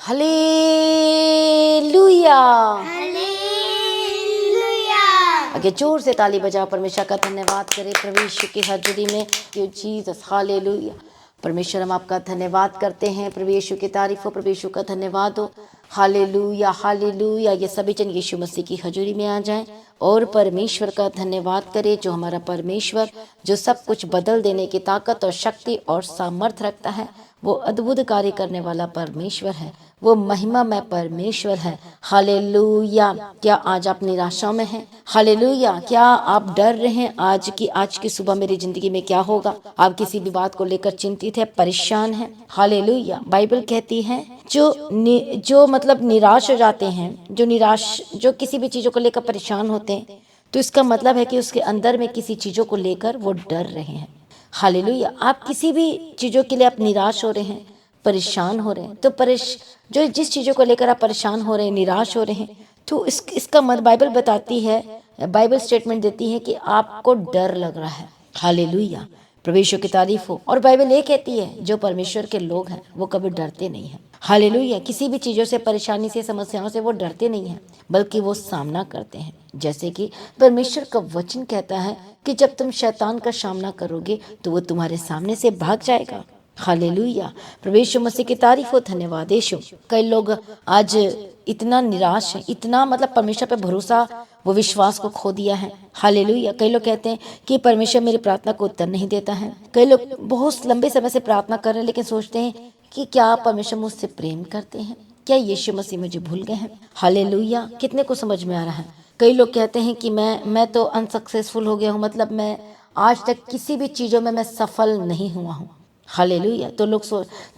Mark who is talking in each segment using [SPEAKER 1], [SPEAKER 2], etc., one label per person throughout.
[SPEAKER 1] Hallelujah.
[SPEAKER 2] Hallelujah.
[SPEAKER 1] आगे जोर से ताली बजाओ, परमेश्वर का धन्यवाद करें प्रभु यीशु की हाजिरी में। You Jesus, hallelujah. परमेश्वर हम आपका धन्यवाद करते हैं, प्रभु यीशु की तारीफ हो, प्रभु यीशु का धन्यवाद हो। Hallelujah hallelujah. ये सभी जन यीशु मसीह की हजूरी में आ जाएं और परमेश्वर का धन्यवाद करें, जो हमारा परमेश्वर, जो सब कुछ बदल देने की ताकत और शक्ति और सामर्थ्य रखता है। वो अद्भुत कार्य करने वाला परमेश्वर है, वो महिमामय परमेश्वर है। हालेलुया। क्या आज आप निराशा में हैं? हालेलुया। क्या आप डर रहे हैं आज की सुबह मेरी जिंदगी में क्या होगा? आप किसी भी बात को लेकर चिंतित है, परेशान है? हालेलुया। बाइबल कहती है जो मतलब निराश हो जाते हैं, जो किसी भी चीजों को लेकर परेशान होते हैं, तो इसका मतलब है कि उसके अंदर में किसी चीजों को लेकर वो डर रहे हैं। हालेलुया। आप किसी भी चीजों के लिए आप निराश हो रहे हैं, परेशान हो रहे हैं, तो जो जिस चीजों को लेकर आप परेशान हो रहे हैं, निराश हो रहे हैं, तो इसका मत बाइबल बताती है, बाइबल स्टेटमेंट देती है कि आपको डर लग रहा है। हालेलुया। प्रभु यीशु की तारीफ हो। और बाइबल ये कहती है, जो परमेश्वर के लोग हैं वो कभी डरते नहीं हैं। हालेलुया। किसी भी चीजों से, परेशानी से, समस्याओं से वो डरते नहीं हैं, बल्कि वो सामना करते हैं। जैसे कि परमेश्वर का वचन कहता है कि जब तुम शैतान का सामना करोगे तो वो तुम्हारे सामने से भाग जाएगा। हालेलुया। प्रभु यीशु मसीह की तारीफ हो, धन्यवाद यीशु। कई लोग आज इतना निराश है, इतना मतलब परमेश्वर पे भरोसा, वो विश्वास को खो दिया है। हालेलुया। कई लोग कहते हैं कि परमेश्वर मेरी प्रार्थना को उत्तर नहीं देता है। कई लोग बहुत लंबे समय से प्रार्थना कर रहे हैं, लेकिन सोचते हैं कि क्या परमेश्वर मुझसे प्रेम करते हैं, क्या यीशु मसीह मुझे भूल गए हैं? हालेलुया। कितने को समझ में आ रहा है? कई लोग कहते हैं कि मैं तो अनसक्सेसफुल हो गया हूँ, मतलब मैं आज तक किसी भी चीज़ों में मैं सफल नहीं हुआ हूँ। हालेलुया। तो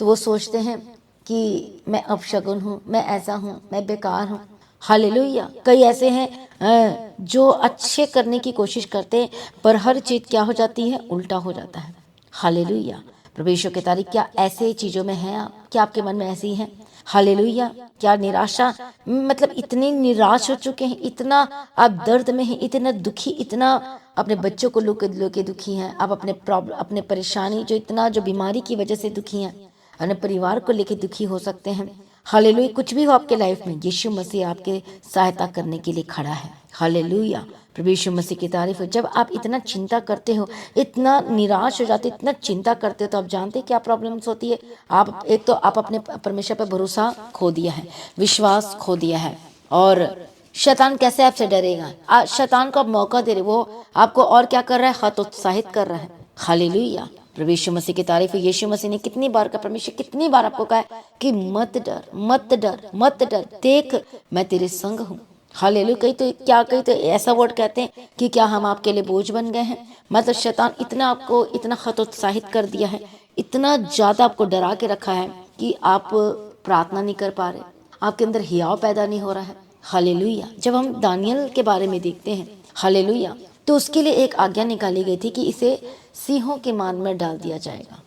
[SPEAKER 1] वो सोचते हैं कि मैं अपशगुन हूँ, मैं ऐसा हूँ, मैं बेकार हूँ। हालेलुया। कई ऐसे हैं जो अच्छे करने की कोशिश करते हैं, पर हर चीज़ क्या हो जाती है? उल्टा हो जाता है। हालेलुया। प्रभु यीशु की तारीफ। क्या ऐसे चीज़ों में हैं आप? क्या आपके मन में ऐसी हैं? हालेलुया। क्या निराशा, मतलब इतने निराश हो चुके हैं, इतना आप दर्द में हैं, इतना दुखी, इतना अपने बच्चों को लोके दुखी हैं, आप अपने प्रॉब्लम, अपने परेशानी, जो बीमारी की वजह से दुखी हैं, अपने परिवार को लेके दुखी हो सकते हैं। हालेलुया। कुछ भी हो आपके लाइफ में, यीशु मसीह आपके सहायता करने के लिए खड़ा है। हालेलुया। प्रभु यीशु मसीह की तारीफ हो। जब आप इतना चिंता करते हो, इतना निराश हो जाते, इतना चिंता करते हो, तो आप जानते हैं क्या प्रॉब्लम्स होती है? आप एक तो आप अपने परमेश्वर पर भरोसा खो दिया है, विश्वास खो दिया है। और शैतान कैसे आपसे डरेगा? शैतान को आप मौका दे रहे, वो आपको और क्या कर रहा है? हतोत्साहित कर रहा है। हालेलुया। प्रभु यीशु मसीह की तारीफ है। यीशु मसीह ने कितनी बार का, परमेश्वर कितनी बार आपको कहा है कि मत डर, मत डर, मत डर, देख मैं तेरे संग हूँ। हालेलुया। कई तो ऐसा वर्ड कहते हैं कि क्या हम आपके लिए बोझ बन गए हैं? मतलब शैतान इतना आपको इतना हतोत्साहित कर दिया है, इतना ज्यादा आपको डरा के रखा है कि आप प्रार्थना नहीं कर पा रहे, आपके अंदर हियाव पैदा नहीं हो रहा है। हालेलुया। जब हम दानियल के बारे में देखते हैं, हालेलुया, तो उसके लिए एक आज्ञा निकाली गई थी कि इसे सिंहों के मान में डाल दिया जाएगा।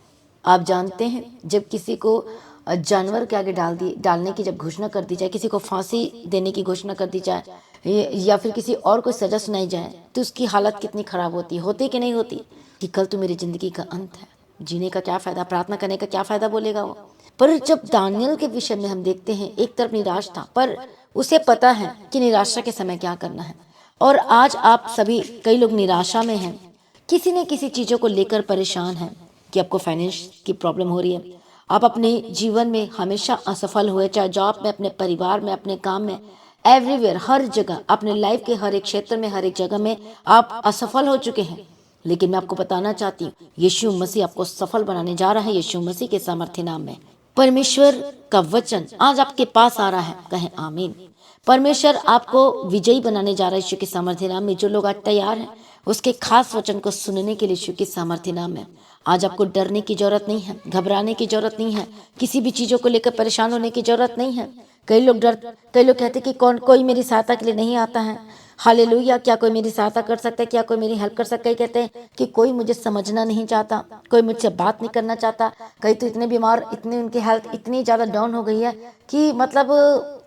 [SPEAKER 1] आप जानते हैं, जब किसी को जानवर के आगे डालने की जब घोषणा कर दी जाए, किसी को फांसी देने की घोषणा कर दी जाए, या फिर किसी और को सजा सुनाई जाए, तो उसकी हालत कितनी खराब होती कि नहीं होती? कि कल तो मेरी जिंदगी का अंत है, जीने का क्या फायदा, प्रार्थना करने का क्या फायदा बोलेगा वो। पर जब दानियल के विषय में हम देखते हैं, एक तरफ निराश था, पर उसे पता है कि निराशा के समय क्या करना है। और आज आप सभी, कई लोग निराशा में हैं, किसी न किसी चीज़ों को लेकर परेशान हैं, कि आपको फाइनेंस की प्रॉब्लम हो रही है, आप अपने जीवन में हमेशा असफल हुए, चाहे जॉब में, अपने परिवार में, अपने काम में, एवरीवेयर, हर जगह, अपने लाइफ के हर एक क्षेत्र में, हर एक जगह में आप असफल हो चुके हैं। लेकिन मैं आपको बताना चाहती हूँ, यीशु मसीह आपको सफल बनाने जा रहा है, यीशु मसीह के सामर्थ्य नाम में। परमेश्वर का वचन आज आपके पास आ रहा है, कहें आमीन। परमेश्वर आपको विजयी बनाने जा रहा है यीशु के सामर्थ्य नाम में। जो लोग आज तैयार हैं उसके खास वचन को सुनने के लिए यीशु के सामर्थ्य नाम में, आज आपको डरने की जरूरत नहीं है, घबराने की जरूरत नहीं है, किसी भी चीजों को लेकर परेशान होने की जरूरत नहीं है। कई लोग कहते कि कोई मेरी सहायता के लिए नहीं आता है। हालेलुया। क्या कोई मेरी सहायता कर सकता है? क्या कोई मेरी हेल्प कर सकता है? कहते हैं कि कोई मुझे समझना नहीं चाहता, कोई मुझसे बात नहीं करना चाहता। कई तो इतने बीमार, इतनी उनकी हेल्थ इतनी ज़्यादा डाउन हो गई है कि मतलब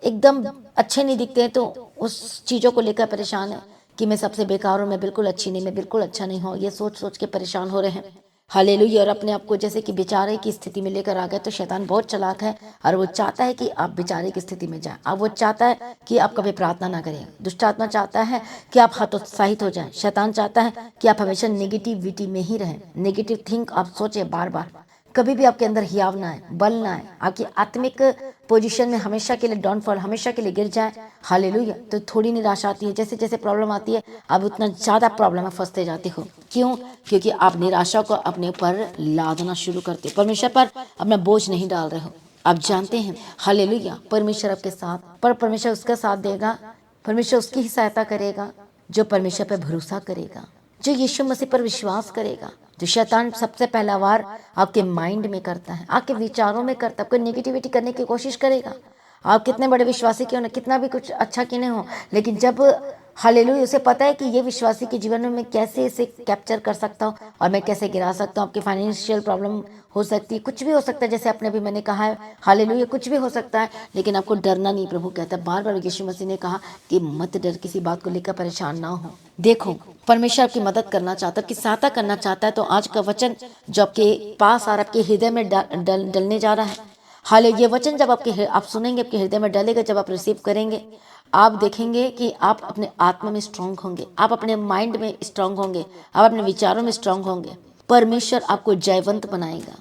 [SPEAKER 1] एकदम अच्छे नहीं दिखते हैं, तो उस चीज़ों को लेकर परेशान है कि मैं सबसे बेकार हूँ, मैं बिल्कुल अच्छी नहीं, मैं बिल्कुल अच्छा नहीं हूँ, ये सोच सोच के परेशान हो रहे हैं। हालेलुया। और अपने आप को जैसे कि बेचारे की स्थिति में लेकर आ गए, तो शैतान बहुत चालाक है और वो चाहता है कि आप बेचारे की स्थिति में जाएं। अब वो चाहता है कि आप कभी प्रार्थना ना करें। दुष्ट आत्मा चाहता है कि आप हतोत्साहित हो जाएं। शैतान चाहता है कि आप हमेशा नेगेटिविटी में ही रहें, नेगेटिव थिंक आप सोचें बार बार, कभी भी आपके अंदर हियाव ना आए, बल ना आए, आपकी आत्मिक पोजीशन में हमेशा के लिए डाउनफॉल, हमेशा के लिए गिर जाए। हालेलुया। तो थोड़ी निराशा आती है, जैसे जैसे प्रॉब्लम आती है आप उतना ज़्यादा प्रॉब्लम में फंसते जाते हो। क्यों? क्योंकि आप निराशा को अपने ऊपर लादना शुरू करते हो, परमेश्वर पर अपना बोझ नहीं डाल रहे हो। आप जानते हैं हालेलुया, परमेश्वर आपके साथ, पर परमेश्वर उसका साथ देगा, परमेश्वर उसकी ही सहायता करेगा जो परमेश्वर पर भरोसा करेगा, जो यीशु मसीह पर विश्वास करेगा। जो शैतान सबसे पहला वार आपके माइंड में करता है, आपके विचारों में करता है, आपको नेगेटिविटी करने की कोशिश करेगा। आप कितने बड़े विश्वासी क्यों ना, कितना भी कुछ अच्छा क्यों नहीं हो, लेकिन जब हालेलुया उसे पता है कि ये विश्वासी के जीवन में मैं कैसे इसे कैप्चर कर सकता हूँ और मैं कैसे गिरा सकता हूँ। आपकी फाइनेंशियल प्रॉब्लम हो सकती है, कुछ भी हो सकता है, जैसे अपने भी मैंने कहा है हालेलुया, कुछ भी हो सकता है, लेकिन आपको डरना नहीं। प्रभु कहता है बार बार, यीशु मसीह ने कहा कि मत डर, किसी बात को लेकर परेशान ना हो। देखो परमेश्वर आपकी मदद करना चाहता है, आपकी सहायता करना चाहता है। तो आज का वचन जो आपके पास और आपके हृदय में डलने जा रहा है, हाल ये वचन जब आप सुनेंगे, आपके हृदय में डलेगा, जब आप रिसीव करेंगे, आप देखेंगे कि आप अपने आत्मा में स्ट्रांग होंगे, आप अपने माइंड में स्ट्रांग होंगे, आप अपने विचारों में स्ट्रांग होंगे। परमेश्वर आपको जयवंत बनाएगा,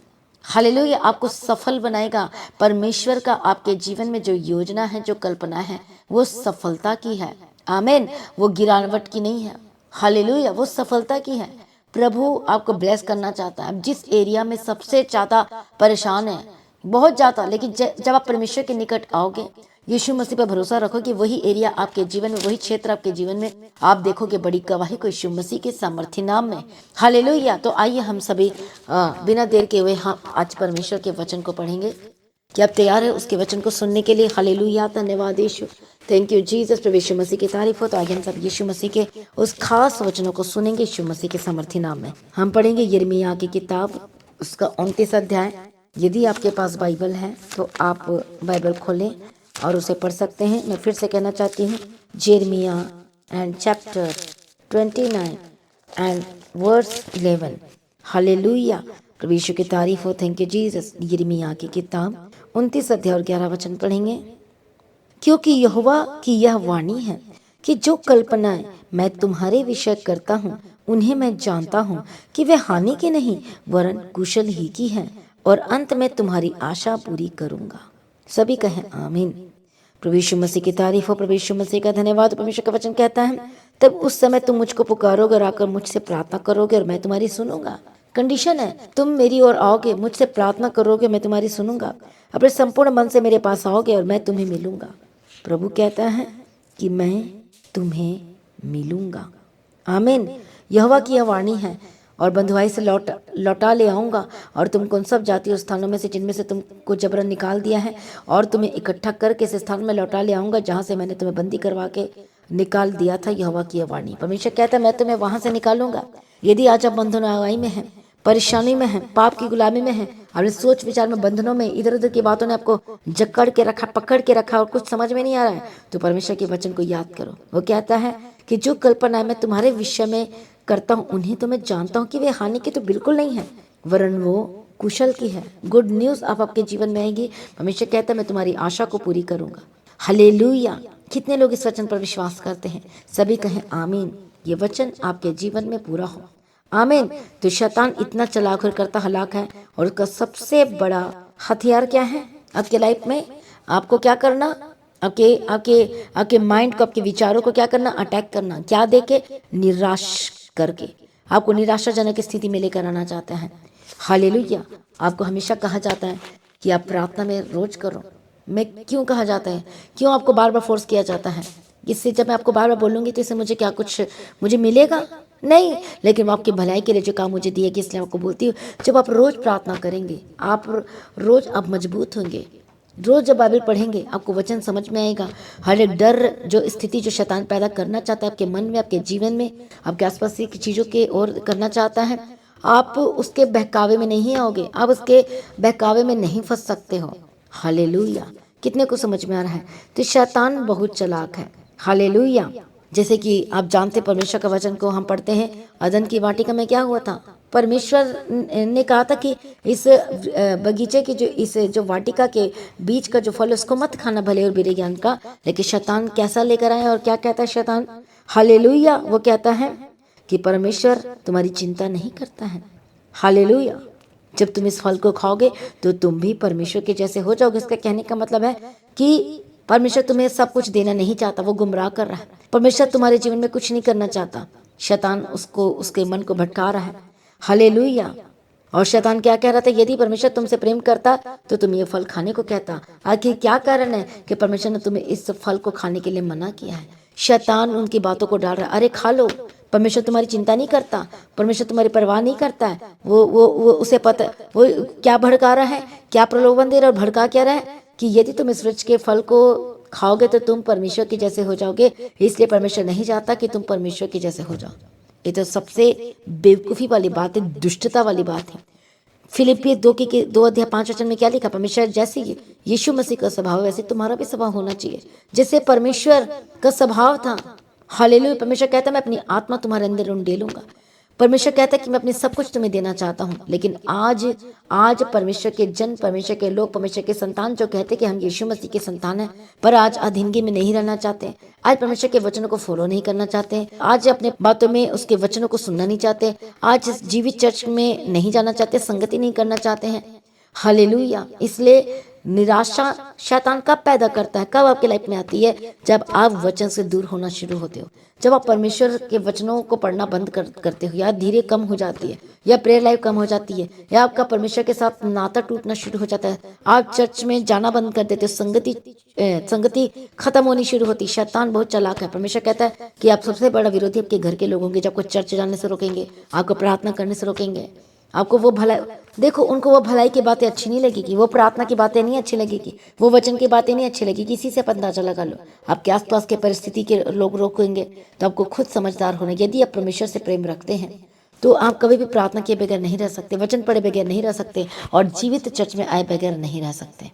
[SPEAKER 1] हालेलुया, आपको सफल बनाएगा। परमेश्वर का आपके जीवन में जो योजना है, जो कल्पना है, वो सफलता की है। आमीन। वो गिरावट की नहीं है। हालेलुया, वो सफलता की है। प्रभु आपको ब्लेस करना चाहता है। जिस एरिया में सबसे ज़्यादा परेशान है, बहुत ज़्यादा, लेकिन जब आप परमेश्वर के निकट आओगे, यीशु मसीह पर भरोसा रखोगे, वही एरिया आपके जीवन में, वही क्षेत्र आपके जीवन में आप देखोगे बड़ी गवाही को यीशु मसीह के सामर्थ्य नाम में। हालेलुया। तो आइए हम सभी बिना देर के हुए हम आज परमेश्वर के वचन को पढ़ेंगे। क्या आप तैयार है उसके वचन को सुनने के लिए? हालेलुया, धन्यवाद यीशु, थैंक यू जीसस। प्रभु यीशु मसीह की तारीफ हो। तो आगे हम सब यीशु मसीह के उस खास वचनों को सुनेंगे यीशु मसीह के सामर्थ्य नाम में। हम पढ़ेंगे यिर्मयाह की किताब, उसका 29 अध्याय। यदि आपके पास बाइबल है तो आप बाइबल खोलें और उसे पढ़ सकते हैं। मैं फिर से कहना चाहती हूँ, यिर्मयाह and chapter 29 and verse 11। Hallelujah, प्रभु यीशु की तारीफ हो, थैंक यू जीसस। यिर्मयाह की किताब 29 अध्याय और 11 वचन पढ़ेंगे। क्योंकि यहोवा की यह वाणी है कि जो कल्पनाएं मैं तुम्हारे विषय करता हूँ, उन्हें मैं जानता हूँ कि वे हानि की नहीं वरन कुशल ही की है, और अंत में तुम्हारी आशा पूरी करूंगा। सभी कहें आमीन। प्रभु यीशु मसीह की तारीफ हो, प्रभु यीशु मसीह का धन्यवाद। परमेश्वर का वचन कहता है, तब उस समय तुम मुझको पुकारोगे और आकर मुझसे प्रार्थना करोगे और मैं तुम्हारी सुनूंगा। कंडीशन है, तुम मेरी ओर आओगे, मुझसे प्रार्थना करोगे, मैं तुम्हारी सुनूंगा। अपने संपूर्ण मन से मेरे पास आओगे और मैं तुम्हें मिलूंगा। प्रभु कहता है कि मैं तुम्हें मिलूंगा। आमीन। यहोवा की यह वाणी है, और बंधुआई से लौटा ले आऊंगा, और तुमको उन सब जाति और स्थानों में से जिनमें से तुमको जबरन निकाल दिया है, और तुम्हें इकट्ठा करके इस स्थान में लौटा ले आऊंगा जहां से मैंने तुम्हें बंदी करवा के निकाल दिया था। यहोवा की यह वाणी। परमेश्वर कहता है मैं तुम्हें वहां से निकालूंगा। यदि आज आप बंधुआई में हैं, परेशानी में है, पाप की गुलामी में है, अपने सोच विचार में बंधनों में, इधर उधर की बातों ने आपको जकड़ के रखा, पकड़ के रखा, और कुछ समझ में नहीं आ रहा है, तो परमेश्वर के वचन को याद करो। वो कहता है कि जो कल्पना मैं तुम्हारे विषय में करता हूँ, उन्हें तो मैं जानता हूँ कि वे हानि की तो बिल्कुल नहीं है, वरन वो कुशल की है। गुड न्यूज आप आपके जीवन में आएगी। परमेश्वर कहता है मैं तुम्हारी आशा को पूरी करूंगा। हालेलुया। कितने लोग इस वचन पर विश्वास करते हैं? सभी कहें आमीन। ये वचन आपके जीवन में पूरा हो। आमीन। तो शैतान इतना चलाक और करता हलाक है, और उसका सबसे बड़ा हथियार क्या है आपके लाइफ में? आपको क्या करना? आपके आपके आपके माइंड को, आपके विचारों को क्या करना? अटैक करना। क्या देके? निराश करके। आपको निराशाजनक स्थिति में लेकर आना चाहता है। हालेलुया। आपको हमेशा कहा जाता है कि आप प्रार्थना में रोज करो। मैं क्यों कहा जाता है? क्यों आपको बार बार फोर्स किया जाता है? इससे जब मैं आपको बार बार बोलूंगी तो इससे मुझे क्या कुछ मुझे मिलेगा? नहीं, लेकिन वो आपकी भलाई के लिए जो काम मुझे दिए कि इसलिए आपको बोलती हूँ, जब आप रोज प्रार्थना करेंगे, आप रोज आप मजबूत होंगे। रोज जब बाइबल पढ़ेंगे आपको वचन समझ में आएगा। हर एक डर, जो स्थिति जो शैतान पैदा करना चाहता है आपके मन में, आपके जीवन में, आपके आसपास की चीज़ों के ओर करना चाहता है, आप उसके बहकावे में नहीं आओगे, आप उसके बहकावे में नहीं फंस सकते हो। हालेलुया। कितने को समझ में आ रहा है? तो शैतान बहुत चालाक है। हालेलुया। जैसे कि आप जानते परमेश्वर का वचन को हम पढ़ते हैं, अदन की वाटिका में क्या हुआ था? परमेश्वर ने कहा था कि इस बगीचे की जो वाटिका के बीच का जो फल है उसको मत खाना, भले और बुरे ज्ञान का। लेकिन शैतान कैसा लेकर आया और क्या कहता है शैतान? हालेलुया। वो कहता है कि परमेश्वर तुम्हारी चिंता नहीं करता है। हालेलुया। जब तुम इस फल को खाओगे तो तुम भी परमेश्वर के जैसे हो जाओगे। इसका कहने का मतलब है कि परमेश्वर तुम्हें सब कुछ देना नहीं चाहता, वो गुमराह कर रहा है। परमेश्वर तुम्हारे जीवन में कुछ नहीं करना चाहता। शैतान उसके मन को भटका रहा है। हालेलुया। और शैतान क्या कह रहा था? यदि परमेश्वर तुमसे प्रेम करता तो तुम ये फल खाने को कहता। आखिर क्या कारण है कि परमेश्वर ने तुम्हें इस फल को खाने के लिए मना किया है? शैतान उनकी बातों को डाल रहा है, अरे खा लो, परमेश्वर तुम्हारी चिंता नहीं करता, परमेश्वर तुम्हारी परवाह नहीं करता है। वो उसे पता, वो क्या भड़का रहा है, क्या प्रलोभन दे रहा है और भड़का क्या रहा है कि यदि तुम इस वृक्ष के फल को खाओगे तो तुम परमेश्वर के जैसे हो जाओगे। इसलिए परमेश्वर नहीं चाहता कि तुम परमेश्वर के जैसे हो जाओ। ये तो सबसे बेवकूफ़ी वाली बात है, दुष्टता वाली बात है। फिलिपियंस 2:5 में क्या लिखा? परमेश्वर जैसे यीशु मसीह का स्वभाव है वैसे तुम्हारा भी स्वभाव होना चाहिए, जैसे परमेश्वर का स्वभाव था। हालेलुया। परमेश्वर कहता है मैं अपनी आत्मा तुम्हारे अंदर उंडेलूंगा। परमेश्वर कहता है कि मैं अपनी सब कुछ तुम्हें देना चाहता हूँ। लेकिन आज परमेश्वर के जन, परमेश्वर के लोग, परमेश्वर के संतान जो कहते हैं कि हम यीशु मसीह के संतान हैं, पर आज अधीनगी में नहीं रहना चाहते। आज परमेश्वर के वचनों को फॉलो नहीं करना चाहते। आज अपने बातों में उसके वचनों को सुनना नहीं चाहते। आज जीवित चर्च में नहीं जाना चाहते, संगति नहीं करना चाहते हैं। हालेलुया। इसलिए निराशा शैतान कब पैदा करता है, कब आपके लाइफ में आती है? जब आप वचन से दूर होना शुरू होते हो, जब आप परमेश्वर के वचनों को पढ़ना बंद करते हो, या धीरे कम हो जाती है, या प्रेयर लाइफ कम हो जाती है, या आपका परमेश्वर के साथ नाता टूटना शुरू हो जाता है, आप चर्च में जाना बंद कर देते हो, संगति खत्म होनी शुरू होती। शैतान बहुत चालाक है। परमेश्वर कहता है कि आप सबसे बड़ा विरोधी आपके घर के लोग होंगे, जब आपको चर्च जाने से रोकेंगे, आपको प्रार्थना करने से रोकेंगे, आपको वो भलाई, देखो उनको वो भलाई की बातें अच्छी नहीं लगेगी, वो प्रार्थना की बातें नहीं अच्छी लगेगी, वो वचन की बातें नहीं अच्छी लगेगी। इसी से आप अंदाजा लगा लो। आपके आसपास के परिस्थिति के लोग रोकेंगे तो आपको खुद समझदार होना। यदि आप परमेश्वर से प्रेम रखते हैं तो आप कभी भी प्रार्थना किए बगैर नहीं रह सकते, वचन पढ़े बगैर नहीं रह सकते, और जीवित चर्च में आए बगैर नहीं रह सकते।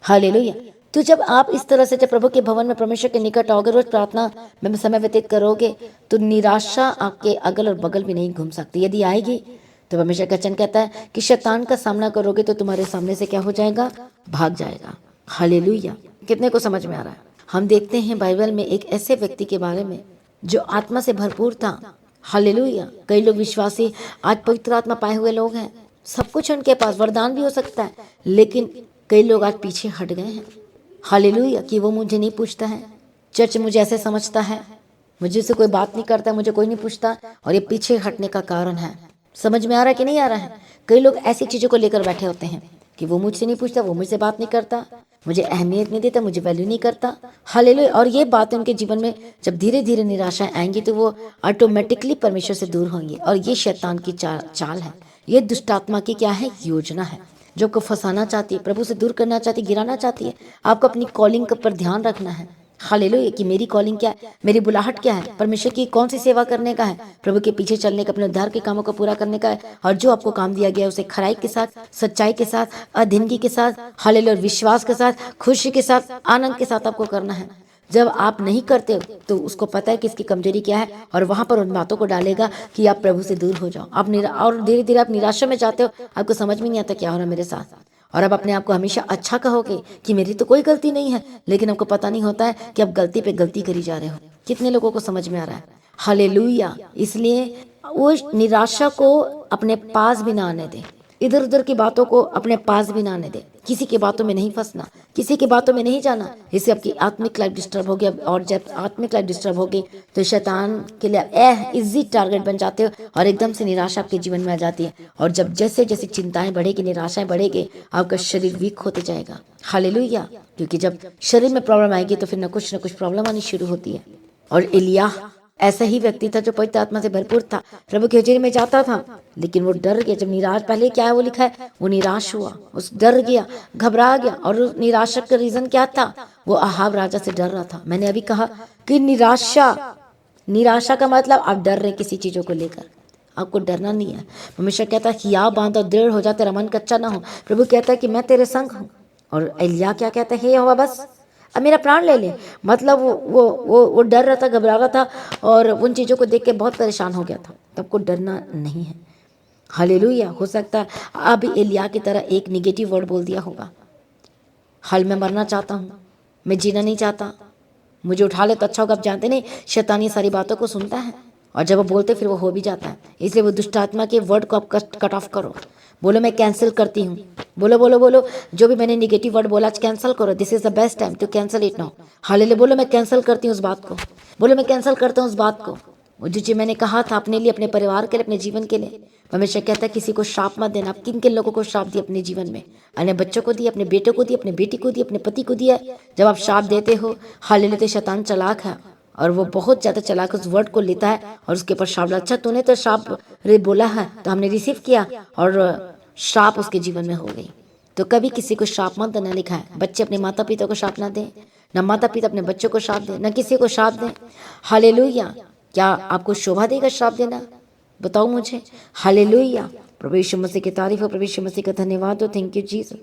[SPEAKER 1] हालेलुया। तो जब आप इस तरह से जब प्रभु के भवन में परमेश्वर के निकट आओगे, रोज प्रार्थना में समय व्यतीत करोगे, तो निराशा आपके अगल और बगल भी नहीं घूम सकती। यदि आएगी तो परमेश्वर का वचन कहता है कि शैतान का सामना करोगे तो तुम्हारे सामने से क्या हो जाएगा? भाग जाएगा। हालेलुया। कितने को समझ में आ रहा है? हम देखते हैं बाइबल में एक ऐसे व्यक्ति के बारे में जो आत्मा से भरपूर था। हालेलुया। कई लोग विश्वासी आज पवित्र आत्मा पाए हुए लोग हैं, सब कुछ उनके पास, वरदान भी हो सकता है, लेकिन कई लोग आज पीछे हट गए हैं। हालेलुया। कि वो मुझे नहीं पूछता है, चर्च मुझे ऐसे समझता है, मुझे से कोई बात नहीं करता, मुझे कोई नहीं पूछता, और ये पीछे हटने का कारण है। समझ में आ रहा है कि नहीं आ रहा है? कई लोग ऐसी चीज़ों को लेकर बैठे होते हैं कि वो मुझसे नहीं पूछता, वो मुझसे बात नहीं करता, मुझे अहमियत नहीं देता, मुझे वैल्यू नहीं करता। हालेलुया। और ये बातें उनके जीवन में जब धीरे धीरे निराशाएं आएंगी तो वो ऑटोमेटिकली परमेश्वर से दूर होंगे। और ये शैतान की चाल है, ये दुष्टात्मा की क्या है? योजना है, जो आपको फंसाना चाहती है, प्रभु से दूर करना चाहती है, गिराना चाहती है। आपको अपनी कॉलिंग पर ध्यान रखना है। हालेलुया। कि मेरी कॉलिंग क्या है, मेरी बुलाहट क्या है, परमेश्वर की कौन सी सेवा करने का है, प्रभु के पीछे चलने का, अपने उद्धार के कामों को पूरा करने का है। और जो आपको काम दिया गया है उसे खराई के साथ, सच्चाई के साथ, अधीनगी के साथ, हालेलुया, विश्वास के साथ, खुशी के साथ, आनंद के साथ आपको करना है। जब आप नहीं करते हो तो उसको पता है कि इसकी कमजोरी क्या है, और वहां पर उन बातों को डालेगा कि आप प्रभु से दूर हो जाओ। आप और धीरे धीरे आप निराशा में जाते हो, आपको समझ में नहीं आता क्या हो रहा है मेरे साथ, और अब अपने आप को हमेशा अच्छा कहोगे कि मेरी तो कोई गलती नहीं है, लेकिन आपको पता नहीं होता है कि आप गलती पे गलती करी जा रहे हो। कितने लोगों को समझ में आ रहा है? हालेलुया। इसलिए वो निराशा को अपने पास भी ना आने दे, इधर उधर की बातों को अपने पास भी ना आने दे, किसी की बातों में नहीं फंसना, किसी की बातों में नहीं जाना। इससे आपकी आत्मिक लाइफ डिस्टर्ब होगी, और जब आत्मिक लाइफ डिस्टर्ब होगी तो शैतान के लिए इजी टारगेट बन जाते हो, और एकदम से निराशा आपके जीवन में आ जाती है। और जब जैसे जैसे चिंताएं बढ़ेगी, निराशाएं बढ़ेगी, आपका शरीर वीक होते जाएगा। हालेलुया। क्योंकि जब शरीर में प्रॉब्लम आएगी तो फिर न कुछ प्रॉब्लम आनी शुरू होती है। और एलिय्याह ऐसा ही व्यक्ति था जो पवित्र आत्मा से भरपूर था, प्रभु की हज़ूरी में जाता था, लेकिन वो डर गया। जब निराश, पहले क्या है वो लिखा है, वो निराश हुआ, उस डर गया, घबरा गया। और उस निराशा का रीजन क्या था? वो अहाब राजा से डर रहा था। मैंने अभी कहा कि निराशा का मतलब आप डर रहे किसी चीजों को लेकर, आपको डरना नहीं है। परमेश्वर कहता है हियाव बांधो, दृढ़ हो जा, तेरा मन कच्चा ना हो। प्रभु कहता है कि मैं तेरे संग हूँ। और एलिय्याह क्या कहता है? हे यहोवा बस अब मेरा प्राण ले ले। मतलब वो डर रहा था, घबरा रहा था, और उन चीज़ों को देख के बहुत परेशान हो गया था। तब को डरना नहीं है। हालेलुया। हो सकता है अब एलिया की तरह एक निगेटिव वर्ड बोल दिया होगा, हाल मैं मरना चाहता हूँ, मैं जीना नहीं चाहता, मुझे उठा ले तो अच्छा होगा। आप जानते नहीं शैतान ये सारी बातों को सुनता है और जब वो बोलते फिर वो हो भी जाता है। इसलिए वो दुष्ट आत्मा के वर्ड को आप कट ऑफ करो। बोलो मैं कैंसिल करती हूँ। बोलो बोलो बोलो, जो भी मैंने निगेटिव वर्ड बोला आज कैंसिल करो। This is the best time to cancel it now. Hallelujah. बोलो मैं कैंसिल करती हूँ उस बात को। बोलो मैं कैंसिल करता हूँ उस बात को। वो जो चीज मैंने कहा था अपने लिए, अपने परिवार के लिए, अपने जीवन के लिए, हमेशा कहता है किसी को श्राप मत देना। आप किन किन लोगों को श्राप दिए अपने जीवन में? अन्य बच्चों को दिए, अपने बेटे को दिए, अपने बेटी को दिए, अपने पति को दिया। जब आप श्राप देते हो, हालेलुया, तो शैतान चालाक है और वो बहुत ज्यादा चालाक उस वर्ड को लेता है और उसके ऊपर श्राप। अच्छा तूने तो श्राप रे बोला है तो हमने रिसीव किया और श्राप उसके जीवन में हो गई। तो कभी किसी को श्राप मत देना लिखा है। बच्चे अपने माता पिता को श्राप ना दें, न माता पिता अपने बच्चों को श्राप दें, न किसी को श्राप दें। हालेलुया। क्या आपको शोभा देगा श्राप देना? बताओ मुझे। हालेलुया। प्रभु यीशु मसीह की तारीफ हो, प्रभु यीशु मसीह का धन्यवाद हो। Thank you Jesus.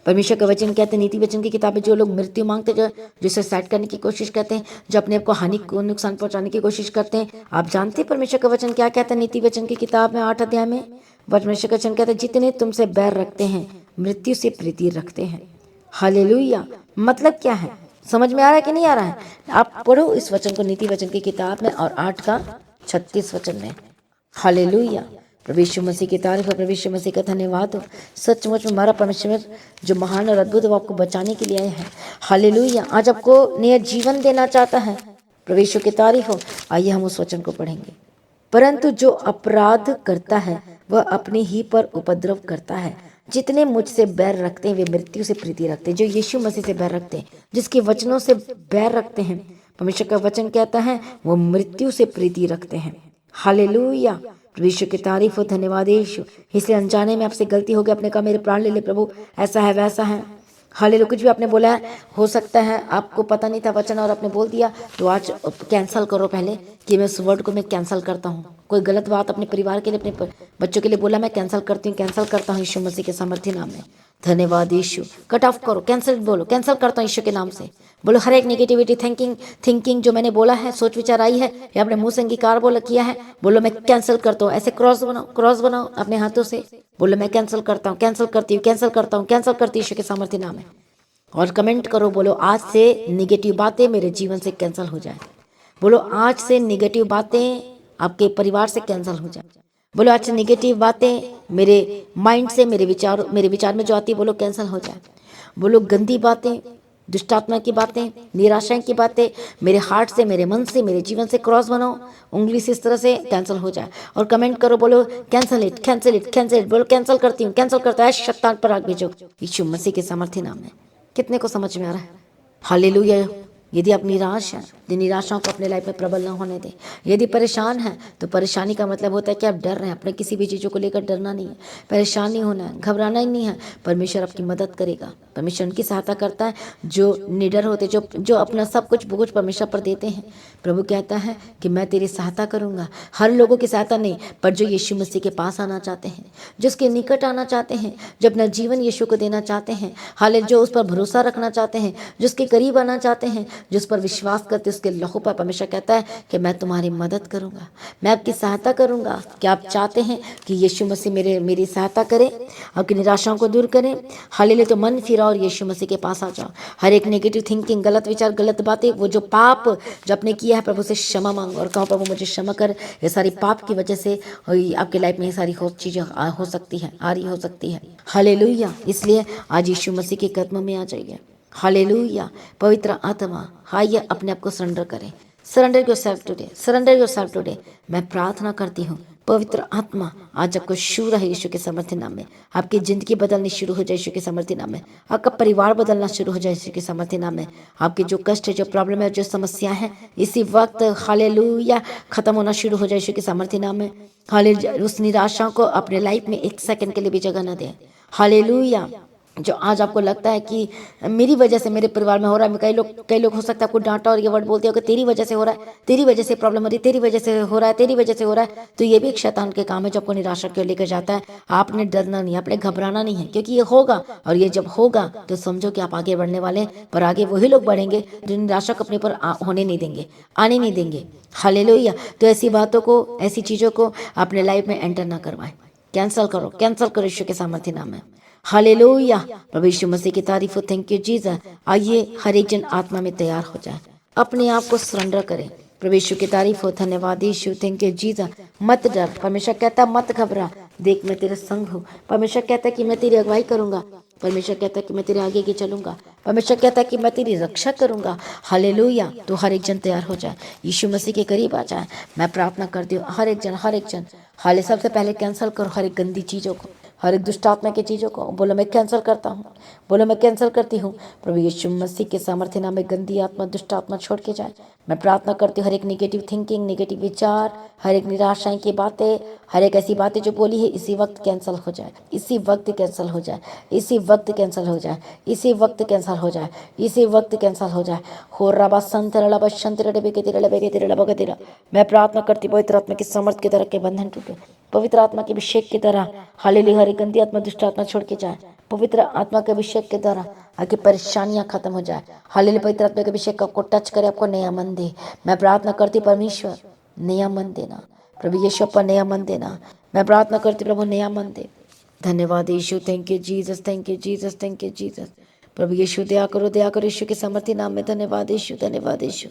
[SPEAKER 1] परमेश्वर का वचन कहते हैं, नीति वचन की किताब में, जो लोग मृत्यु मांगते, जो सुसाइड करने की कोशिश करते हैं, जो अपने आप को हानि को नुकसान पहुंचाने की कोशिश करते हैं, आप जानते हैं परमेश्वर का वचन क्या कहता है? नीति वचन की किताब में 8 अध्याय में परमेश्वर का वचन कहता है, जितने तुमसे बैर रखते हैं मृत्यु से प्रीति रखते हैं। हालेलुया। मतलब क्या है? समझ में आ रहा है कि नहीं आ रहा है? आप पढ़ो इस वचन को नीति वचन की किताब में और 8 का 36 वचन में। हालेलुया। प्रभु यीशु मसीह की तारीफ हो, प्रभु यीशु मसीह का धन्यवाद हो। सचमुच में हमारा परमेश्वर जो महान और अद्भुत है वो आपको बचाने के लिए आए हैं। हालेलुया। आज आपको नया जीवन देना चाहता है। प्रभु यीशु की तारीफ हो। आइए हम उस वचन को पढ़ेंगे। परंतु जो अपराध करता है वह अपने ही पर उपद्रव करता है। जितने मुझसे बैर रखते हैं वे मृत्यु से प्रीति रखते हैं। जो यीशु मसीह से बैर रखते हैं, जिसके वचनों से बैर रखते हैं, परमेश्वर का वचन कहता है वो मृत्यु से प्रीति रखते हैं। हालेलुया। प्रभु यीशु की तारीफ हो, धन्यवाद यीशु। इसलिए अनजाने में आपसे गलती हो गई, आपने कहा मेरे प्राण ले ले प्रभु, ऐसा है वैसा है। हालेलुया। कुछ भी आपने बोला है, हो सकता है आपको पता नहीं था वचन और आपने बोल दिया, तो आज कैंसल करो पहले कि मैं उस वर्ड को मैं कैंसल करता हूँ। कोई गलत बात अपने परिवार के लिए, अपने बच्चों के लिए बोला, मैं कैंसल करती हूँ, कैंसल करता हूँ यीशु मसीह के सामर्थ्य नाम में। धन्यवाद यीशु। कट ऑफ करो, कैंसिल बोलो, कैंसिल करता हूँ यीशु के नाम से। बोलो हर एक नेगेटिविटी थिंकिंग जो मैंने बोला है, सोच विचार आई है या अपने मुंह से अंगीकार बोला किया है, बोलो मैं कैंसिल करता हूँ। ऐसे क्रॉस बनाओ अपने हाथों से। बोलो मैं कैंसिल करता हूँ, कैंसिल करती हूँ, कैंसिल करता हूँ, कैंसिल करती हूँ यीशु के सामर्थ्य नाम में। और कमेंट करो, बोलो आज से निगेटिव बातें मेरे जीवन से कैंसिल हो जाए। बोलो आज से निगेटिव बातें आपके परिवार से कैंसिल हो जाए। बोलो आज से निगेटिव बातें मेरे माइंड से, मेरे विचार में जो आती है, बोलो कैंसिल हो जाए। बोलो गंदी बातें, दुष्टात्मा की बातें, निराशाएं की बातें मेरे हार्ट से, मेरे मन से, मेरे जीवन से क्रॉस बनाओ, उंगली से इस तरह से कैंसिल हो जाए। और कमेंट करो, बोलो cancel it, cancel it, cancel it. बोलो कैंसिल करती हूँ, कैंसिल करता है शैतान पर आग भेजो यीशु मसीह के सामर्थ्य नाम में। कितने को समझ में आ रहा है? हालेलुया। यदि आप निराश हैं तो निराशाओं को अपने लाइफ में प्रबल न होने दें। यदि परेशान हैं तो परेशानी का मतलब होता है कि आप डर रहे हैं। अपने किसी भी चीज़ों को लेकर डरना नहीं है, परेशान नहीं होना है, घबराना ही नहीं है। परमेश्वर आपकी मदद करेगा। परमेश्वर उनकी सहायता करता है जो निडर होते, जो अपना सब कुछ बोझ परमेश्वर पर देते हैं। प्रभु कहता है कि मैं तेरी सहायता करूँगा। हर लोगों की सहायता नहीं, पर जो यीशु मसीह के पास आना चाहते हैं, जो उसके निकट आना चाहते हैं, जो अपना जीवन यीशु को देना चाहते हैं, हाले जो उस पर भरोसा रखना चाहते हैं, जो उसके करीब आना चाहते हैं, जिस पर विश्वास करते उसके लहू पर परमेश्वर कहता है कि मैं तुम्हारी मदद करूंगा, मैं आपकी सहायता करूंगा। क्या आप चाहते हैं कि यीशु मसीह मेरी सहायता करे, आपकी निराशाओं को दूर करें? हालेलुया। तो मन फिराओ और यीशु मसीह के पास आ जाओ। हर एक नेगेटिव थिंकिंग, गलत विचार, गलत बातें, वो जो पाप जो आपने किया है, प्रभु से क्षमा मांगो और कहो प्रभु मुझे क्षमा कर। ये सारी पाप की वजह से आपके लाइफ में ये सारी चीज़ें हो सकती है, आ रही हो सकती है। हालेलुया। इसलिए आज यीशु मसीह के कदमों में आ जाइए। हालेलुया। पवित्र आत्मा, आइए अपने आप को सरेंडर करें। Surrender yourself today, surrender yourself today. मैं प्रार्थना करती हूँ पवित्र आत्मा आज आपको शुरू रहे यीशु के सामर्थ्य नाम में। आपकी जिंदगी बदलनी शुरू हो जाए यीशु के सामर्थ्य नाम में। आपका परिवार बदलना शुरू हो जाए यीशु के सामर्थ्य नाम में। आपके जो कष्ट है, जो प्रॉब्लम है, जो समस्या है, इसी वक्त हालेलुया खत्म होना शुरू हो जाए यीशु के सामर्थ्य नाम में। हालेलुया। उस निराशा को अपने लाइफ में एक सेकंड के लिए भी जगह न दें। हालेलुया। जो आज आपको लगता है कि मेरी वजह से मेरे परिवार में हो रहा है, कई लोग हो सकता है आपको डांटा और ये वर्ड बोलते हो कि तेरी वजह से हो रहा है, तेरी वजह से प्रॉब्लम हो रही है, तेरी वजह से हो रहा है, तेरी वजह से हो रहा है। तो ये भी एक शैतान के काम है जो आपको निराशा की ओर लेकर जाता है। आपने डरना नहीं है, आपने घबराना नहीं है, क्योंकि ये होगा, और ये जब होगा तो समझो कि आप आगे बढ़ने वाले हैं। पर आगे वही लोग बढ़ेंगे जो निराशा को अपने ऊपर होने नहीं देंगे, आने नहीं देंगे। हालेलुया। तो ऐसी बातों को, ऐसी चीज़ों को अपने लाइफ में एंटर ना करवाएं। कैंसल करो, कैंसल करो यीशु के सामर्थ्य नाम में। हालेलुया। प्रभु यीशु मसीह की तारीफ हो। Thank you Jesus. आइए हर एक जन आत्मा में तैयार हो जाए, अपने आप को सरेंडर करें। प्रभु यीशु की तारीफ हो। धन्यवाद यीशु। Thank you Jesus. मत डर, परमेश्वर कहता है मत घबरा, देख मैं तेरे संग हूँ। परमेश्वर कहता है कि मैं तेरी अगुवाई करूंगा। परमेश्वर कहता है कि मैं तेरे आगे की चलूंगा। परमेश्वर कहता है कि मैं तेरी रक्षा करूंगा। हालेलुया। तो हर एक जन तैयार हो जाए, यीशु मसीह के करीब आ जाए। मैं प्रार्थना करती हूँ हर एक जन हाले सबसे पहले कैंसिल करो हर एक गंदी चीज़ों को, हर एक दुष्ट आत्मा की चीज़ों को। बोलो मैं कैंसिल करता हूँ, बोलो मैं कैंसिल करती हूँ। प्रभु यीशु मसीह के सामर्थ्य नाम में गंदी आत्मा, दुष्ट आत्मा छोड़ के जाए। मैं प्रार्थना करती हूँ हर एक निगेटिव थिंकिंग, निगेटिव विचार, हर एक निराशाएं की बातें, हर एक ऐसी बातें जो बोली है इसी वक्त कैंसिल हो जाए, इसी वक्त कैंसिल हो जाए, इसी वक्त कैंसिल हो जाए, इसी वक्त कैंसिल हो जाए, इसी वक्त कैंसिल हो जाए। हो रबा संतरला बशंतर डबे के तेरा डबे के तेरा डबा के तेरा। मैं प्रार्थना करती पवित्र आत्मा की समर्थ की तरह के बंधन टूटे, पवित्र आत्मा के अभिषेक की तरह। हालेलुया। हर गंदी आत्मा, दुष्ट आत्मा छोड़ के जाए, पवित्र आत्मा के अभिषेक के द्वारा आपकी परेशानियां खत्म हो जाए। हालेलुया। पवित्र आत्मा के अभिषेक आपको टच करे, आपको नया मन दे। मैं प्रार्थना करती परमेश्वर नया मन देना, प्रभु यीशु पर नया मन देना। मैं प्रार्थना करती प्रभु नया मन दे। धन्यवाद यीशु। Thank you Jesus, thank you Jesus, thank you Jesus. प्रभु यीशु दया करो, दया करो यीशु के समर्थी नाम में। धन्यवाद यीशु, धन्यवाद यीशु।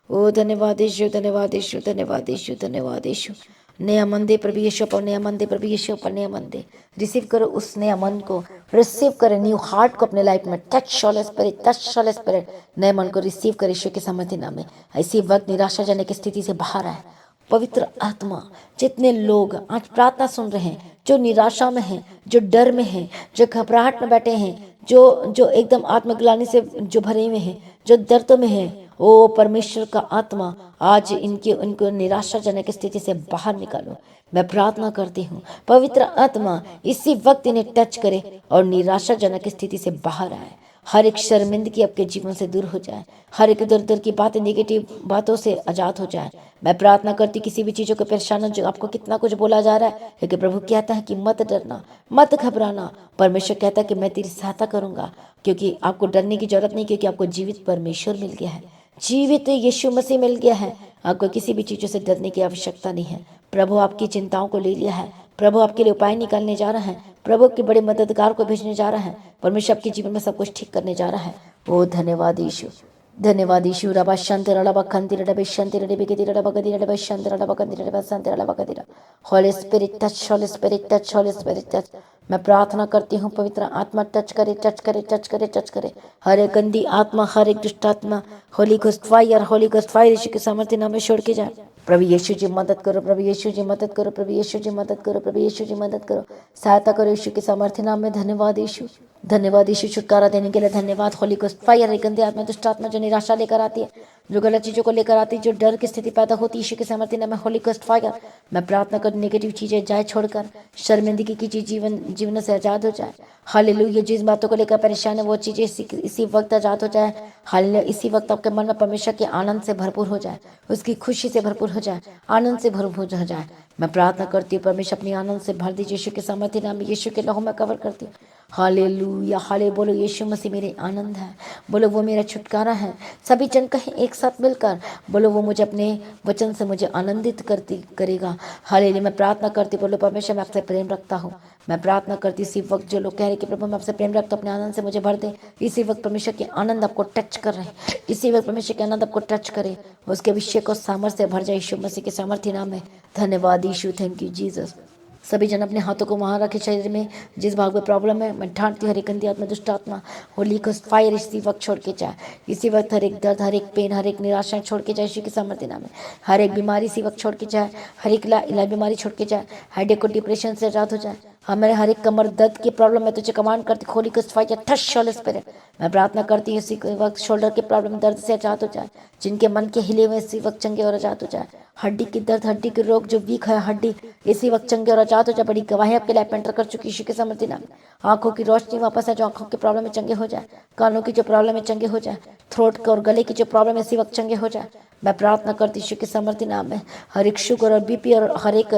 [SPEAKER 1] ओ धन्यवाद यीशु, धन्यवाद यीशु, धन्यवाद यीशु, धन्यवाद यीशु। नया मन दे प्रभु यीशु पर, नया मन दे प्रभु यीशु पर, नया मन दे। रिसीव करो उस नया मन को, रिसीव करें न्यू हार्ट को अपने लाइफ में। Touch Holy Spirit, touch Holy spirit. नए मन को रिसीव करे यीशु के समर्थी नाम में। इसी वक्त निराशाजनक की स्थिति से बाहर आए पवित्र आत्मा। जितने लोग आज प्रार्थना सुन रहे हैं, जो निराशा में हैं, जो डर में हैं, जो घबराहट में बैठे हैं, जो एकदम आत्मग्लानि से जो भरे हुए हैं, जो दर्द में हैं, ओ परमेश्वर का आत्मा आज उनको निराशाजनक स्थिति से बाहर निकालो। मैं प्रार्थना करती हूँ पवित्र आत्मा इसी वक्त इन्हें टच करे और निराशाजनक स्थिति से बाहर आए। हर एक शर्मिंदगी आपके जीवन से दूर हो जाए, हर एक इधर उधर की बातें, नेगेटिव बातों से आजाद हो जाए। मैं प्रार्थना करती किसी भी चीज़ों को परेशान, जो आपको कितना कुछ बोला जा रहा है, लेकिन प्रभु कहता है कि मत डरना, मत घबराना। परमेश्वर कहता है कि मैं तेरी सहायता करूंगा, क्योंकि आपको डरने की जरूरत नहीं, क्योंकि आपको जीवित परमेश्वर मिल गया है, जीवित यीशु मसीह मिल गया है। आपको किसी भी चीज़ों से डरने की आवश्यकता नहीं है। प्रभु आपकी चिंताओं को ले लिया है, प्रभु आपके लिए उपाय निकालने जा रहा है, प्रभु के बड़े मददगार को भेजने जा रहा है। परमेश्वर आपके जीवन में सब कुछ ठीक करने जा रहा है। ओ धन्यवाद यीशु, धन्यवाद यीशु। रबा शांति रबा खंति रबे शांति रबे के रबा गदि रबा शांति रबा गदि रबा शांति रबा गदि। Holy Spirit touch, Holy Spirit touch, Holy Spirit touch. मैं प्रार्थना करती हूँ पवित्र आत्मा टच करे, टच करे, टच करे, टच करे। हर एक गंदी आत्मा, हर एक दुष्ट आत्मा, Holy Ghost fire, Holy Ghost fire यीशु के सामर्थ्य नाम में छोड़ के जाए। प्रभु यीशु जी मदद करो, प्रभु यीशु जी मदद करो, प्रभु यीशु जी मदद करो, प्रभु यीशु जी मदद करो, सहायता करो यीशु के सामर्थ्य नाम में। धन्यवाद यीशु, धन्यवाद यीशु। छुटकारा देने के लिए धन्यवाद। होली गोस्ट फायर, गंदे आत्मा, दुष्ट आत्मा जो निराशा लेकर आती है, जो गलत चीज़ों को लेकर आती है, जो डर की स्थिति पैदा होती है, यीशु के सामर्थ्य नाम में होली गोस्ट फायर। मैं प्रार्थना कर नेगेटिव चीज़ें जाए छोड़कर, शर्मिंदगी की चीज जीवन से आज़ाद हो जाए। हालेलुया। जिस बातों को लेकर परेशान है वो चीज़ें इसी वक्त आज़ाद हो जाए। हालेलुया। इसी वक्त आपके मन में परमेश्वर के आनंद से भरपूर हो जाए, उसकी खुशी से भरपूर हो जाए, आनंद से भरपूर हो जाए। मैं प्रार्थना करती हूँ परमेश्वर अपनी आनंद से भर दीजिए यीशु के सामर्थ्य नाम में। यीशु के लहू में कवर करती हूँ। हालेलुया, हाले बोलो यीशु मसीह मेरे आनंद है, बोलो वो मेरा छुटकारा है। सभी जन कहें एक साथ मिलकर, बोलो वो मुझे अपने वचन से मुझे आनंदित करेगा। हालेलुया। मैं प्रार्थना करती बोलो परमेश्वर मैं आपसे प्रेम रखता हूँ। मैं प्रार्थना करती इसी वक्त जो लोग कह रहे कि प्रभु मैं आपसे प्रेम रखता हूँ, अपने आनंद से मुझे भर दे, इसी वक्त परमेश्वर के आनंद आपको टच कर रहे हैं, इसी वक्त परमेश्वर के आनंद आपको टच करे, उसके अभिषेक को सामर्थ्य भर जाए यीशु मसीह के सामर्थ्य नाम में। धन्यवाद यीशु, थैंक यू जीसस। सभी जन अपने हाथों को वहाँ रखे शरीर में जिस भाग में प्रॉब्लम है। मैं ढांटती हूँ हर एक गंदी आत्मा, दुष्ट आत्मा, होली को फायर इसी वक्त छोड़ के जाए, इसी वक्त हर एक दर्द, हर एक पेन, हर एक निराशाएं छोड़ के जाए यीशु के सामर्थ्य नाम में। हर एक बीमारी इसी वक्त छोड़ के जाए, हर एक इलाज बीमारी छोड़ के जाए, हेडेक को डिप्रेशन से आजाद हो जाए। हमारे हर एक कमर दर्द की प्रॉब्लम में तुझे कमांड करती Holi ghost fire touch Holy spirit. मैं प्रार्थना करती हूँ इसी वक्त शोल्डर की प्रॉब्लम दर्द से आजाद हो जाए, जिनके मन के हिले हुए इसी वक्त चंगे और आजाद हो जाए। हड्डी की दर्द, हड्डी के रोग जो वीक है हड्डी, इसी वक्त चंगे और आजाद हो जाए। बड़ी गवाही आपके लाइफ में एंटर कर चुकी यीशु के समर्थी नाम में। आंखों की रोशनी वापस है, जो आंखों की प्रॉब्लम है चंगे हो जाए। कानों की जो प्रॉब्लम है चंगे हो जाए। थ्रोट और गले की जो प्रॉब्लम है इसी वक्त चंगे हो जाए। मैं प्रार्थना करती यीशु के समर्थी नाम में। हर एक शुगर और बीपी और हर एक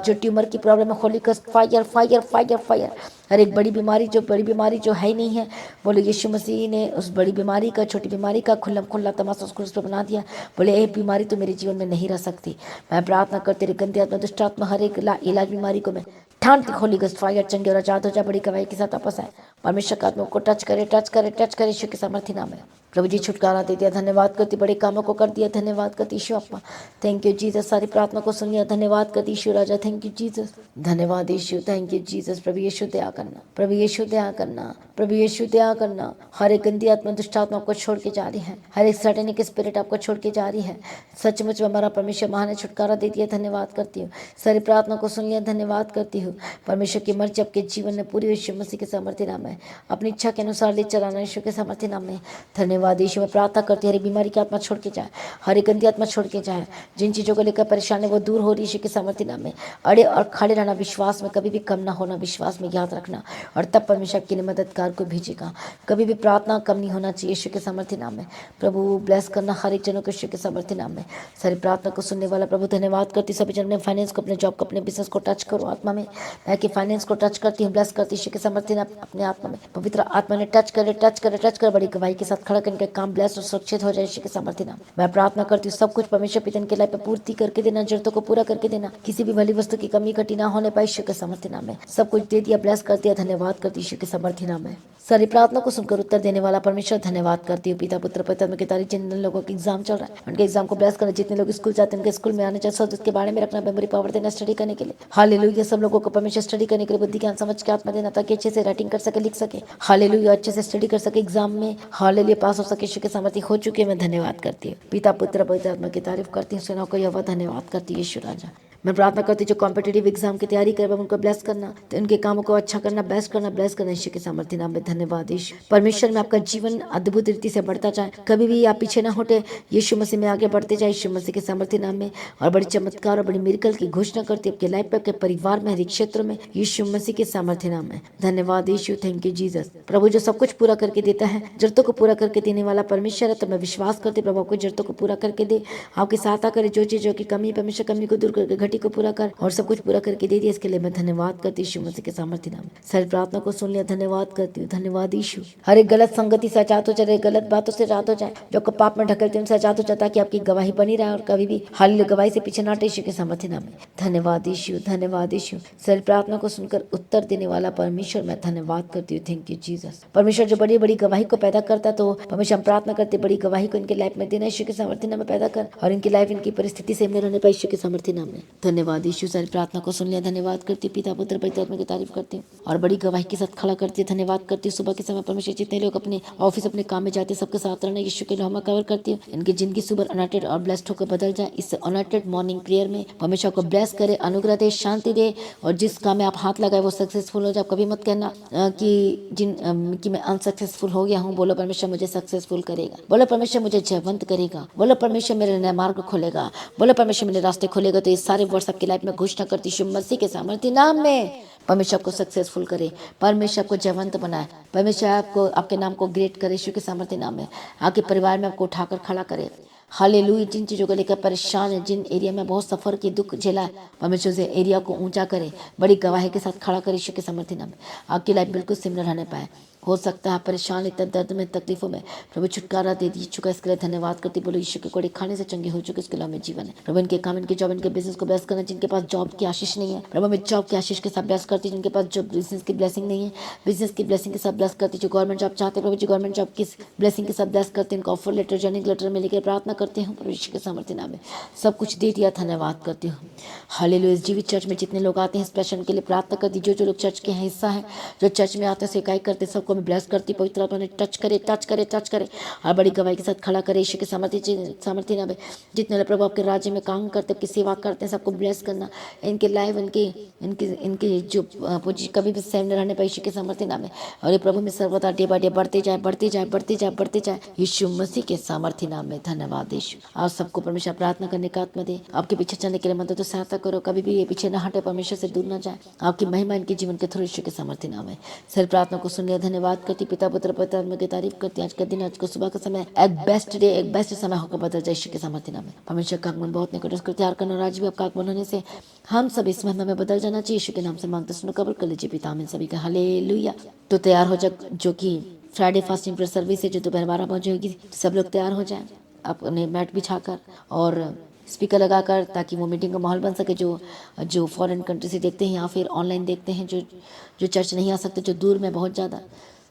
[SPEAKER 1] जो ट्यूमर की प्रॉब्लम है holy ghost fire fire fire fire. हर एक बड़ी बीमारी जो है ही नहीं है, बोले यीशु मसीह ने उस बड़ी बीमारी का, छोटी बीमारी का खुल्लम खुल्ला तमाशा उसको उस पर बना दिया। बोले ये बीमारी तो मेरे जीवन में नहीं रह सकती। मैं प्रार्थना करती रही गंदी आत्मा, दुष्ट आत्मा, हर एक इलाज बीमारी को मैं ठानती होली गॉस्ट फायर चंगे और आजाद हो जा। बड़ी गवाही के साथ वापस आए। परमेश्वर का आत्मा को टच करे टच करे टच करे यीशु के सामर्थ्य नाम है। प्रभु जी छुटकारा दे दिया, धन्यवाद करती। बड़े कामों को कर दिया, धन्यवाद करती यीशु अपा। Thank you Jesus. सारी प्रार्थना को सुन लिया, धन्यवाद करती यीशु राजा। थैंक यू जीसस, धन्यवाद यीशु, थैंक यू जीसस। प्रभु यीशु दया करना, प्रभु यीशु दया करना, प्रभु यीशु दया करना। हर एक गंदी आत्मा, दुष्ट आत्मा आपको छोड़ के जा रही है। हर एक सैटेनिक स्पिरिट आपको छोड़ के जा रही है। सचमुच में हमारा परमेश्वर महान ने छुटकारा दे दिया, धन्यवाद करती हूँ। सारी प्रार्थना को सुन लिया, धन्यवाद करती हूँ। परमेश्वर की मर्जी आपके जीवन में पूरी यीशु मसीह के सामर्थ्य नाम है। अपनी इच्छा के अनुसार ले चलाना यीशु के सामर्थ्य नाम में। धन्यवाद यीशु। मैं प्रार्थना करती हूँ हर बीमारी की आत्मा छोड़ के जाए, हर गंदी आत्मा छोड़ के जाए। जिन चीज़ों को लेकर परेशान है वो दूर हो रही यीशु के सामर्थ्य नाम में। अड़े और खड़े रहना, विश्वास में कभी भी कम ना होना, विश्वास में याद रखना, और तब परमेश्वर आपके लिए मददगार को भेजेगा। कभी भी प्रार्थना कम नहीं होना चाहिए यीशु के सामर्थ्य नाम में। प्रभु ब्लेस करना हर एक जनों को यीशु के सामर्थ्य नाम में। सारी प्रार्थना को सुनने वाला प्रभु धन्यवाद करती। सभी जन अपने फाइनेंस को, अपने जॉब को, अपने बिजनेस को टच करो आत्मा में। मैं कि फाइनेंस को टच करती हूँ, ब्लेस करती यीशु के सामर्थ्य नाम अपने आत्मा में। पवित्र आत्मा ने टच करे टच करे टच कर बड़ी गवाही के साथ खड़ा करके काम ब्लेस और सुरक्षित हो जाए यीशु के सामर्थ्य नाम। मैं प्रार्थना करती हूँ सब कुछ परमेश्वर पिता के लाइफ पे पूर्ति करके देना, जरूरतों को पूरा करके देना, किसी भी भली वस्तु की कमी घटी ना होने पाए यीशु के सामर्थ्य नाम में। सब कुछ दे दिया, ब्लेस कर दिया, धन्यवाद करती यीशु के सामर्थ्य नाम में। सारी प्रार्थना को सुनकर उत्तर देने वाला परमेश्वर धन्यवाद करती हूँ। पिता पुत्र पवित्र के तारीफ। जिन लोगों का एग्जाम चल रहा है उनके एग्जाम को ब्लेस करना, जितने लोग स्कूल जाते हैं उनके स्कूल में आने चाहिए, सब उसके बारे में रखना, मेमोरी पावर देना स्टडी करने के लिए। हालेलुया। सब लोगों को परमेश्वर स्टडी करने के लिए बुद्धि ज्ञान समझ के आत्मा देना, ताकि अच्छे से राइटिंग कर सके, लिख सके। हालेलुया। अच्छे से स्टडी कर सके एग्जाम में। हालेलुया। पास हो सके यीशु के सामर्थ्य हो चुके। मैं धन्यवाद करती हूँ पिता पुत्र पवित्र आत्मा की तारीफ करती हूँ। सेनाओं को यहोवा धन्यवाद करती है यीशु राजा। मैं प्रार्थना करती जो कॉम्पिटेटिव एग्जाम की तैयारी कर उनको ब्लेस करना, तो उनके कामों को अच्छा करना, ब्लेस करना, ब्लेस करना यीशु के सामर्थ्य नाम में। धन्यवाद यीशु। परमेश्वर में आपका जीवन अद्भुत रीति से बढ़ता जाए, कभी भी आप पीछे ना हटे, यीशु मसीह में आगे बढ़ते जाए यीशु मसीह के सामर्थ्य नाम में। और बड़ी चमत्कार और बड़ी मिरेकल की घोषणा करती आपके लाइफ पे, आपके परिवार में, हर क्षेत्र में यीशु मसीह के सामर्थ्य नाम में। धन्यवाद यीशु। Thank you Jesus. प्रभु जो सब कुछ पूरा करके देता है, जरूरतों को पूरा करके देने वाला परमेश्वर है, तो मैं विश्वास करती प्रभु आपको जरूरतों को पूरा करके दे, आपकी सहायता करे। जो चीजों की कमी, परमेश्वर कमी को दूर करके घटी को पूरा कर और सब कुछ पूरा करके दे दिया। इसके लिए मैं धन्यवाद करती यीशु मसीह के सामर्थ्य नाम। सारी प्रार्थना को सुन लिया, धन्यवाद करती हूँ। धन्यवाद यीशु। हर एक गलत संगति से आजाद हो जाए, गलत बातों से आजाद हो जाए, जो को पाप में ढकलते हैं उनसे आजाद हो जाता, कि आपकी गवाही बनी रहे और कभी भी हाल गवाही से पीछे ना हटे यीशु के सामर्थ्य नाम में। धन्यवाद यीशु। धन्यवाद यीशु। सारी प्रार्थना को सुनकर उत्तर देने वाला परमेश्वर मैं धन्यवाद करती हूँ। Thank you Jesus. परमेश्वर जो बड़ी बड़ी गवाही को पैदा करता, तो परमेश्वर हम प्रार्थना करते बड़ी गवाही को इनके लाइफ में देना यीशु के सामर्थ्य नाम में पैदा कर, और इनकी लाइफ, इनकी परिस्थिति से हमने रहने पाए यीशु के सामर्थ्य नाम में। धन्यवाद यीशु। सारी प्रार्थना को सुन लिया, धन्यवाद करती हूँ। पिता पुत्र पवित्र आत्मा की तारीफ करती हूँ और बड़ी गवाही के साथ खड़ा करती है। धन्यवाद करती हूँ। सुबह के समय परमेश्वर जितने लोग अपने ऑफिस, अपने काम में जाते, सबके साथ रहना यीशु के नाम में कवर करती हूँ। इनकी जिंदगी सुबह अनॉइंटेड और ब्लेस्ड होकर बदल जाए। इस अनॉइंटेड मॉर्निंग प्रेयर में परमेश्वर को ब्लेस करे, अनुग्रह दे, शांति दे, और जिस काम में आप हाथ लगाए वो सक्सेसफुल हो जाए। कभी मत कहना कि मैं अनसक्सेसफुल हो गया हूँ। बोलो परमेश्वर मुझे सक्सेसफुल करेगा। बोलो परमेश्वर मुझे जयवंत करेगा। बोलो परमेश्वर मेरे नए मार्ग खोलेगा। बोलो परमेश्वर मेरे रास्ते खोलेगा। तो ये सारे वर्ड्स आपकी लाइफ में घोषणा करती यीशु मसीह के सामर्थ्य नाम में। परमेश्वर आपको सक्सेसफुल करे, परमेश्वर आपको जयवंत बनाए, परमेश्वर आपको, आपके नाम को ग्रेट करे यीशु के सामर्थ्य नाम में। आपके परिवार में आपको उठाकर खड़ा करे। हालेलुया। जिन चीज़ों को लेकर परेशान है, जिन एरिया में बहुत सफ़र की दुख झेला है, परमेश्वर से एरिया को ऊंचा करे, बड़ी गवाही के साथ खड़ा करे यीशु के सामर्थ्य नाम में। आपकी लाइफ बिल्कुल सिमरन रहने पाए। हो सकता है परेशान, इतना दर्द में, तकलीफों में, प्रभु छुटकारा दे दी चुका। इसके लिए धन्यवाद करती। बोलो यीशु के कोड़े खाने से चंगे हो चुके, इसके अलावा में जीवन है। प्रभु इनके काम, इनके जॉब, इनके बिजनेस को ब्लेस करना। जिनके पास जॉब की आशीष नहीं है, प्रभु मैं जॉब की आशीष के साथ ब्लेस करती। जिनके पास जो बिजनेस की ब्लेसिंग नहीं है, बिजनेस की ब्लेसिंग के साथ ब्लेस करती। जो गवर्नमेंट जॉब चाहते हैं, प्रभु जी गवर्नमेंट जॉब की ब्लेसिंग के साथ ब्लेस करते हैं। इनको ऑफर लेटर, जॉइनिंग लेटर में लेकर प्रार्थना करते हैं प्रभु यीशु के सामर्थ्य नाम में। सब कुछ दे दिया, धन्यवाद करती हूँ। हालेलुया। जीवित चर्च में जितने लोग आते हैं स्पेशल के लिए प्रार्थना करती। जो लोग चर्च के हिस्सा है, जो चर्च में आते हैं, सेवकाई करते, सबको मैं ब्लेस करती। पवित्र आत्मा ने टच करे, टच करे, टच करे, और बड़ी गवाही के साथ खड़ा करे यीशु के सामर्थ्य नाम में। जितने लोग प्रभु आपके राज्य में काम करते, आपकी सेवा करते हैं, सबको ब्लेस करना। इनके लाइफ, इनके जो पोजीशन कभी भी सेम न रहने पाए यीशु के सामर्थ्य नाम में। और ये प्रभु में सर्वदा डे बाय डे बढ़ते जाए, बढ़ते जाए, बढ़ते जाए, बढ़ते जाए, यीशु मसीह के सामर्थ्य नाम में। धन्यवाद यीशु। आप सबको परमेश्वर प्रार्थना करने का आत्मा दे, आपके पीछे चलने के लिए मदद तो सहायता करो, कभी भी ये पीछे न हटे, परमेश्वर से दूर न जाए। आपकी महिमा इनके जीवन के थ्रू यीशु के सामर्थ्य नाम है। सर प्रार्थना को सुन लिया, धन्यवाद करती, पिता पुत्र पवित्र आत्मा की तारीफ करती। आज का दिन, आज को सुबह का समय एक बेस्ट डे, एक बेस्ट समय होकर बदल जाए यीशु के सामर्थ्य नाम है। परमेश्वर का आगमन बहुत निकट, उसको तैयार करना, और आज भी आपका आगमन होने से हम सब इस महिमा में बदल जाना चाहिए। यीशु के नाम से मांगते सुनो, कबूल कर लीजिए पिता, आमीन। सभी का हालेलुया। तो तैयार हो जा, जो कि फ्राइडे फास्टिंग प्रेयर सर्विस है जो दोपहर 12 बजे होगी, सब लोग तैयार हो जाएं अपने मैट बिछाकर और स्पीकर लगाकर, ताकि वो मीटिंग का माहौल बन सके। जो फॉरेन कंट्री से देखते हैं या फिर ऑनलाइन देखते हैं, जो चर्च नहीं आ सकते, जो दूर में बहुत ज़्यादा,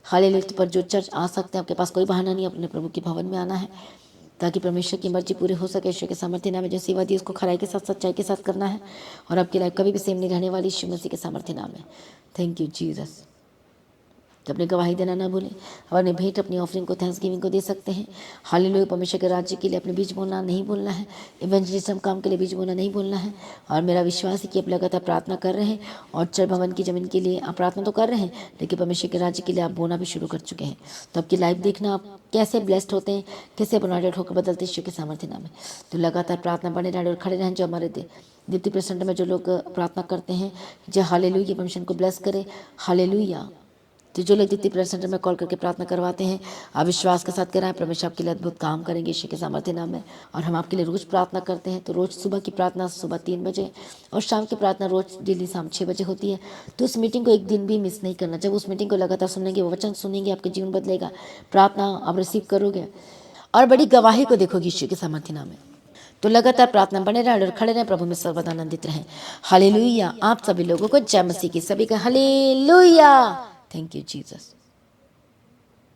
[SPEAKER 1] हालेलुया। पर जो चर्च आ सकते हैं, आपके पास कोई बहाना नहीं, अपने प्रभु के भवन में आना है ताकि परमेश्वर की मर्जी पूरी हो सके। ईश्वर के सामर्थ्य नाम में जो सेवा दी उसको खराई के साथ, सच्चाई के साथ करना है, और आपकी लाइफ कभी भी सेम नहीं रहने वाली। यीशु मसीह के सामर्थ्य नाम है। Thank you Jesus. तो अपनी गवाही देना ना भूलें, और अपनी भेंट, अपनी ऑफरिंग को, थैंक्सगिविंग को दे सकते हैं। हालेलुया। परमेश्वर के राज्य के लिए अपने बीच बोलना नहीं भूलना है, इवेंजलिज्म काम के लिए बीच बोलना नहीं भूलना है। और मेरा विश्वास है कि आप लगातार प्रार्थना कर रहे हैं, और चर भवन की जमीन के लिए आप प्रार्थना तो कर रहे हैं, लेकिन परमेश्वर के राज्य के लिए आप बोलना भी शुरू कर चुके हैं। तो आपकी लाइफ देखना, आप कैसे ब्लेस्ड होते हैं, कैसे बनाडेड होकर बदलते यीशु के सामर्थ्य नाम है। तो लगातार प्रार्थना बने रहें और खड़े रहें। जो हमारे दीप्ति प्रसन्न में जो लोग प्रार्थना करते हैं, जो हालेलुया परमेश्वर को ब्लेस करे, हालेलुया। तो जो लोग दीप्ति प्रेयर सेंटर में कॉल करके प्रार्थना करवाते हैं, आप विश्वास के साथ कराएं, परमेश्वर आपके लिए अद्भुत काम करेंगे यीशु के सामर्थ्य नाम में। और हम आपके लिए रोज प्रार्थना करते हैं। तो रोज सुबह की प्रार्थना सुबह 3 बजे, और शाम की प्रार्थना रोज डेली शाम 6 बजे होती है। तो उस मीटिंग को एक दिन भी मिस नहीं करना। जब उस मीटिंग को लगातार सुनेंगे, वो वचन सुनेंगे, आपके जीवन बदलेगा, प्रार्थना आप रिसीव करोगे और बड़ी गवाही को देखोगे यीशु के सामर्थ्य नाम में। तो लगातार प्रार्थना बने रहें और खड़े रहें, प्रभु में सर्वदा आनंदित रहें। हालेलुया। आप सभी लोगों को जय मसीह की, सभी का हालेलुया। Thank you Jesus.